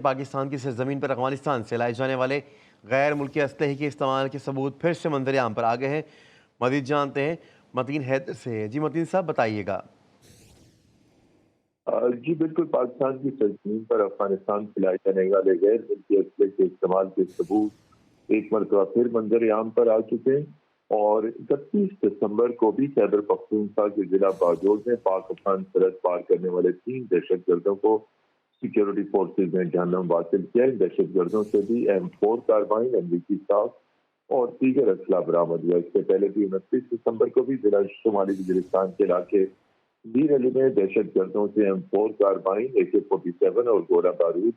پاکستان کی سرزمین پر افغانستان سے لائے جانے والے غیر ملکی اسلحے کے استعمال کے ثبوت پھر سے منظر عام پر آ گئے ہیں۔ مزید جانتے ہیں متین حیدر سے۔ جی متین صاحب بتائیے گا۔ جی بالکل، پاکستان کی سرزمین پر افغانستان سے لائے جانے والے غیر ملکی اسلحے کے استعمال کے ثبوت ایک مرتبہ پھر منظر عام پر آ چکے ہیں، اور 31 دسمبر کو بھی خیبر پختونخوا کے ضلع باجوڑ میں پاک افغان سرحد پار کرنے والے 3 دہشت گردوں کو سیکیورٹی فورسز نے جہنم حاصل کیا۔ ان دہشت گردوں سے بھی M4 کاربائن، امریکی ساخت اور دیگر اسلحہ برآمد ہوا۔ اس سے پہلے بھی 29 دسمبر کو بھی ضلع شمالی وزیرستان کے علاقے بیر علی میں دہشت گردوں سے M4 کاربائن، AK-47 اور گولہ بارود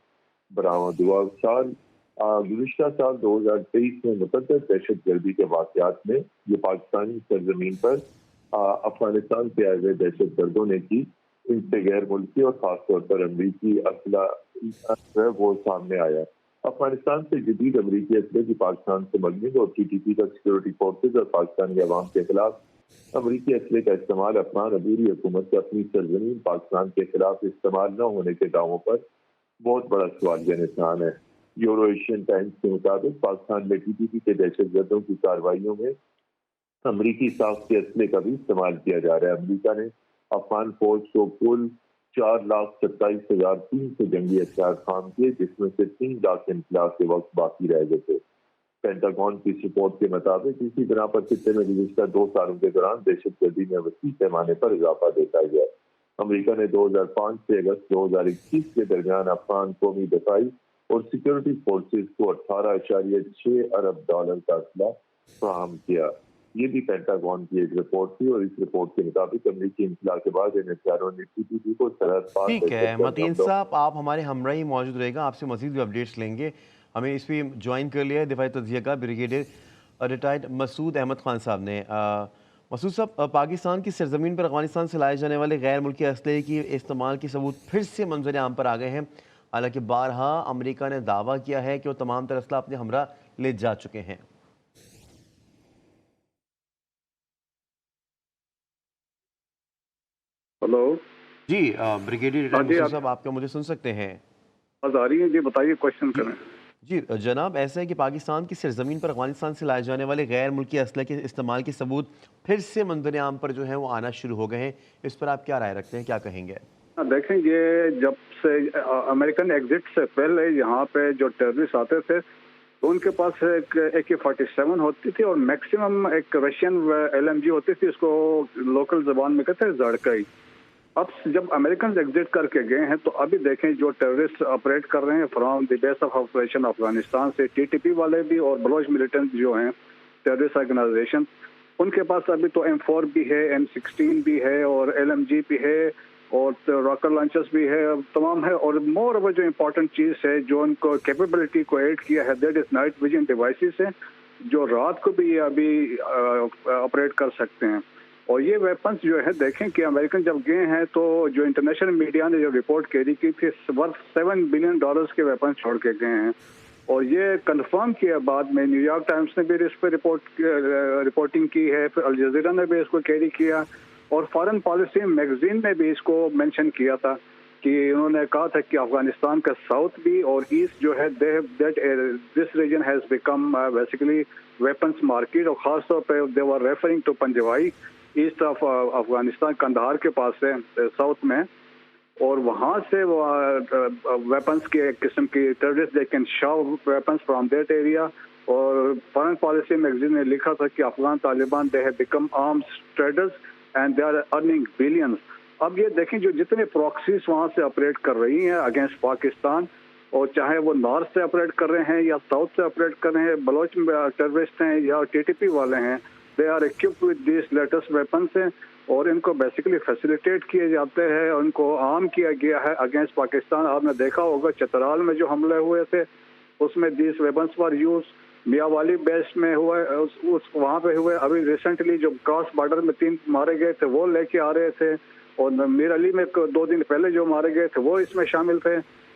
برآمد ہوا۔ گزشتہ سال 2023 میں متعدد دہشت گردی کے واقعات میں یہ پاکستانی سرزمین پر افغانستان سے آئے ہوئے دہشت گردوں نے کی، ان سے غیر ملکی اور خاص طور پر امریکی اسلحہ وہ سامنے آیا۔ افغانستان سے جدید امریکی اسلحے کی پاکستان سے مغلوب اور TTP کا سیکورٹی فورسز اور پاکستانی عوام کے خلاف امریکی اسلحے کا استعمال افغان عبوری حکومت کے اپنی سرزمین پاکستان کے خلاف استعمال نہ ہونے کے دعووں پر بہت بڑا سوالیہ نشان ہے۔ یورو ایشین ٹائمز کے مطابق پاکستان میں TTP کے دہشت گردوں کی کارروائیوں میں امریکی ساخت کے اسلحے کا بھی استعمال کیا جا رہا ہے۔ امریکہ نے افغان فوج کو کل 4,27,300 جنگی ہتھیار خام کیے، جس میں سے 3 لاکھ انخلا کے وقت باقی رہ گئے تھے۔ پینٹاگون کی رپورٹ کے مطابق اسی بنا پر خطے میں گزشتہ 2 سالوں کے دوران دہشت گردی میں وسیع پیمانے پر اضافہ دیکھا گیا۔ امریکہ نے 2005 سے اگست 2021 کے درمیان افغان قومی دفاعی اور سیکورٹی فورسز کو $18.6 ارب کا اسلحہ فراہم کیا۔ یہ بھی پینٹاگون کی ایک رپورٹ تھی، اور اس رپورٹ کے مطابق امریکی انخلا کے بعد ان ہتھیاروں نے TTP کو سرحد پار ٹھیک ہے متین صاحب، آپ ہمارے ہمراہ موجود رہے گا، آپ سے مزید بھی اپڈیٹس لیں گے۔ ہمیں اس پہ جوائن کر لیا ہے دفاعی تجزیہ کا بریگیڈیئر ریٹائرڈ مسعود احمد خان صاحب نے۔ مسعود صاحب، پاکستان کی سرزمین پر افغانستان سے لائے جانے والے غیر ملکی اسلحے کی استعمال کے ثبوت پھر سے منظر عام پر آ گئے ہیں، حالانکہ بارہا امریکہ نے دعویٰ کیا ہے کہ وہ تمام تر اسلحہ اپنے ہمراہ لے جا چکے ہیں۔ ہلو جی بریگیڈیئر ریٹائرڈ مسعود صاحب، آپ کیا مجھے سن سکتے ہیں؟ آواز آ رہی ہے؟ جی بتائیے، کوشچن کریں۔ جی جناب، ایسا ہے کہ پاکستان کی سرزمین پر افغانستان سے لائے جانے والے غیر ملکی اسلحے کے استعمال کے ثبوت پھر سے منظر عام پر جو ہے وہ آنا شروع ہو گئے ہیں، اس پر آپ کیا رائے رکھتے ہیں، کیا کہیں گے؟ دیکھیں، یہ جب سے امریکن ایگزٹ سے پہلے یہاں پہ جو ٹیررسٹ آتے تھے تو ان کے پاس ایک AK-47 ہوتی تھی، اور میکسیمم ایک رشین LMG ہوتی تھی، اس کو لوکل زبان میں کہتے ہیں زڑکئی۔ اب جب امریکن ایگزٹ کر کے گئے ہیں تو ابھی دیکھیں جو ٹیررسٹ آپریٹ کر رہے ہیں from the base of operation Afghanistan سے، TTP والے بھی اور بلوچ ملیٹنٹ جو ہیں ٹیررسٹ آرگنائزیشن، ان کے پاس ابھی تو M4 بھی ہے، M16 بھی ہے، اور LMG بھی ہے، اور راکٹ لانچرز بھی ہے، تمام ہے۔ اور مور اوور جو امپورٹنٹ چیز ہے جو ان کو کیپیبلٹی کو ایڈ کیا ہے، that is night vision devices ہیں جو رات کو بھی ابھی آپریٹ کر سکتے ہیں۔ اور یہ ویپنز جو ہے، دیکھیں کہ امریکن جب گئے ہیں تو جو انٹرنیشنل میڈیا نے جو رپورٹ کیری کی تھی، ورتھ $7 بلین کے ویپنز چھوڑ کے گئے ہیں، اور یہ کنفرم کیا بعد میں نیو یارک ٹائمز نے بھی اس پہ رپورٹنگ کی ہے، پھر الجزیرہ نے بھی اس کو کیری کیا، اور فارن پالیسی میگزین نے بھی اس کو مینشن کیا تھا کہ انہوں نے کہا تھا کہ افغانستان کا ساؤتھ بھی اور ایسٹ جو ہے this region has become basically weapons market, اور خاص طور پہ they were referring to Panjwai, east of Afghanistan, Kandahar کے پاس ہے ساؤتھ میں، اور وہاں سے ویپنس کے قسم کی terrorist they can show weapons from that area. اور فارن پالیسی میگزین نے لکھا تھا کہ Afghan Taliban they have become arms traders and they are earning billions. اب یہ دیکھیں جو جتنے پراکسیز وہاں سے آپریٹ کر رہی ہیں اگینسٹ پاکستان، اور چاہے وہ نارتھ سے آپریٹ کر رہے ہیں یا ساؤتھ سے آپریٹ کر رہے ہیں، بلوچ ٹیررسٹ ہیں یا TTP والے ہیں، they are equipped with these latest weapons ہیں، اور ان کو بیسیکلی فیسیلیٹیٹ کیے جاتے ہیں، ان کو عام کیا گیا ہے اگینسٹ پاکستان۔ آپ نے دیکھا ہوگا چترال میں جو حملے ہوئے تھے اس میں دیز ویپنس فار یوز، میاں والی بیس میں ہوئے، وہاں پہ ہوئے، ابھی ریسنٹلی جو کراس بارڈر میں 3 مارے گئے تھے وہ لے کے آ رہے تھے، اور میر علی میں 2 دن پہلے جو مارے گئے تھے وہ اس میں شامل تھے،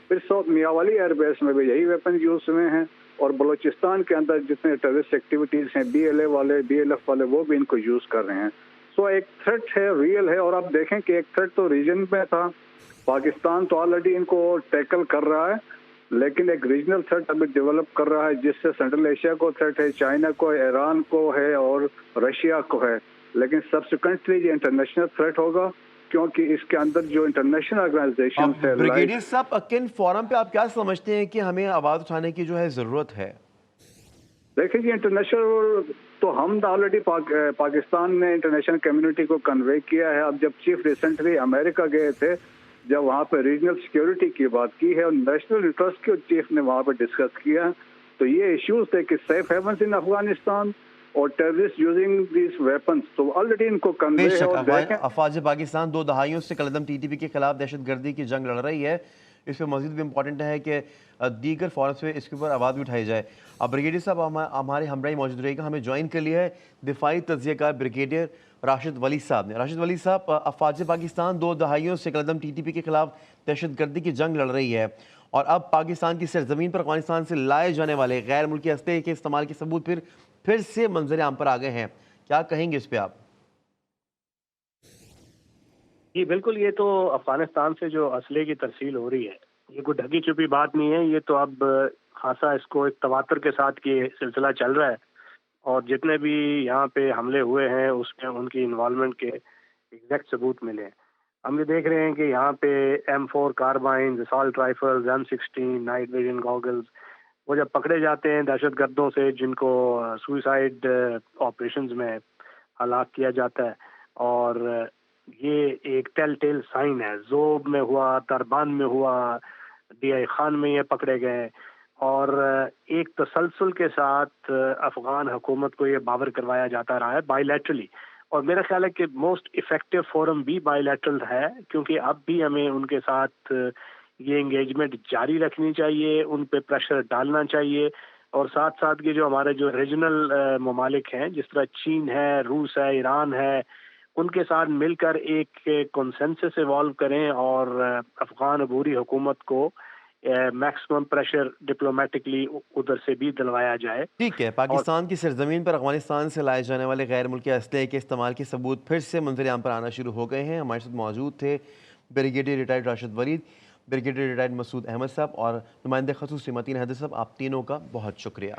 پھر میاں والی ایئر بیس میں بھی یہی ویپن یوز ہوئے ہیں، اور بلوچستان کے اندر جتنے ٹیررسٹ ایکٹیویٹیز ہیں BLA والے BLF والے وہ بھی ان کو یوز کر رہے ہیں۔ سو ایک تھریٹ ہے، ریئل ہے، اور آپ دیکھیں کہ ایک تھریٹ تو ریجن میں تھا، پاکستان تو آلریڈی ان کو ٹیکل کر رہا ہے، لیکن ایک ریجنل تھریٹ ابھی ڈیولپ کر رہا ہے جس سے سینٹرل ایشیا کو تھریٹ ہے، چائنا کو، ایران کو ہے اور رشیا کو ہے، لیکن سبسیکوینٹلی یہ انٹرنیشنل تھریٹ ہوگا کیونکہ اس کے اندر جو انٹرنیشنل آرگنائزیشن ہے بریگیڈیئر صاحب کن فورم پہ آپ کیا سمجھتے ہیں کہ ہمیں آواز اٹھانے کی جو ہے ضرورت ہے؟ دیکھیں جی انٹرنیشنل تو ہم آلریڈی پاکستان نے انٹرنیشنل کمیونٹی کو کنوے کیا ہے. اب جب چیف ریسنٹلی امریکہ گئے تھے، جب وہاں پہ ریجنل سیکیورٹی کی بات کی ہے اور نیشنل انٹرسٹ کے چیف نے وہاں پہ ڈسکس کیا، تو یہ ایشوز تھے کہ سیف ہیونس ان افغانستان اور ٹیررسٹ یوزنگ دیز ویپنس، تو آلریڈی ان کو بے کنوے ہے. شک اور دیکھیں افواج پاکستان 2 دہائیوں سے کالعدم ٹی ٹی پی کے خلاف دہشت گردی کی جنگ لڑ رہی ہے. اس پہ مزید بھی امپورٹنٹ ہے کہ دیگر فورمز پہ اس کے اوپر آواز بھی اٹھائی جائے. اب بریگیڈیئر صاحب ہمارے ہمراہی موجود رہے گا، ہمیں جوائن کر لیا ہے دفاعی تجزیہ کار بریگیڈیئر راشد ولی صاحب نے. راشد ولی صاحب، افواج پاکستان 2 دہائیوں سے کالعدم ٹی ٹی پی کے خلاف دہشت گردی کی جنگ لڑ رہی ہے، اور اب پاکستان کی سرزمین پر افغانستان سے لائے جانے والے غیر ملکی اسلحے کے استعمال کے ثبوت پھر سے منظر عام پر آ گئے ہیں. کیا کہیں گے اس پہ آپ؟ جی بالکل، یہ تو افغانستان سے جو اسلحے کی ترسیل ہو رہی ہے یہ کوئی ڈھکی چھپی بات نہیں ہے. یہ تو اب خاصا اس کو ایک تواتر کے ساتھ یہ سلسلہ چل رہا ہے، اور جتنے بھی یہاں پہ حملے ہوئے ہیں اس میں ان کی انوالومنٹ کے ایگزیکٹ ثبوت ملے ہیں. ہم یہ دیکھ رہے ہیں کہ یہاں پہ M4 carbines, assault rifles, M16 night vision goggles, وہ جب پکڑے جاتے ہیں دہشت گردوں سے جن کو سوئسائڈ آپریشنز میں ہلاک کیا جاتا ہے، اور یہ ایک ٹیل ٹیل سائن ہے. زوب میں ہوا، تربان میں ہوا، DI خان میں یہ پکڑے گئے، اور ایک تسلسل کے ساتھ افغان حکومت کو یہ باور کروایا جاتا رہا ہے بائی لیٹرلی. اور میرا خیال ہے کہ موسٹ افیکٹو فورم بھی بائی لیٹرل ہے، کیونکہ اب بھی ہمیں ان کے ساتھ یہ انگیجمنٹ جاری رکھنی چاہیے، ان پہ پریشر ڈالنا چاہیے، اور ساتھ ساتھ یہ جو ہمارے جو ریجنل ممالک ہیں جس طرح چین ہے، روس ہے، ایران ہے، ان کے ساتھ مل کر ایک کنسنسس ایوالو کریں اور افغان عبوری حکومت کو میکسیمم پریشر ڈپلومیٹکلی ادھر سے بھی دلوایا جائے. ٹھیک ہے، پاکستان کی سرزمین پر افغانستان سے لائے جانے والے غیر ملکی اسلحے کے استعمال کے ثبوت پھر سے منظر عام پر آنا شروع ہو گئے ہیں. ہمارے ساتھ موجود تھے بریگیڈیئر ریٹائرڈ راشد ولید، بریگیڈیئر ریٹائرڈ مسعود احمد صاحب اور نمائندہ خصوصی متین حیدر صاحب. آپ تینوں کا بہت شکریہ.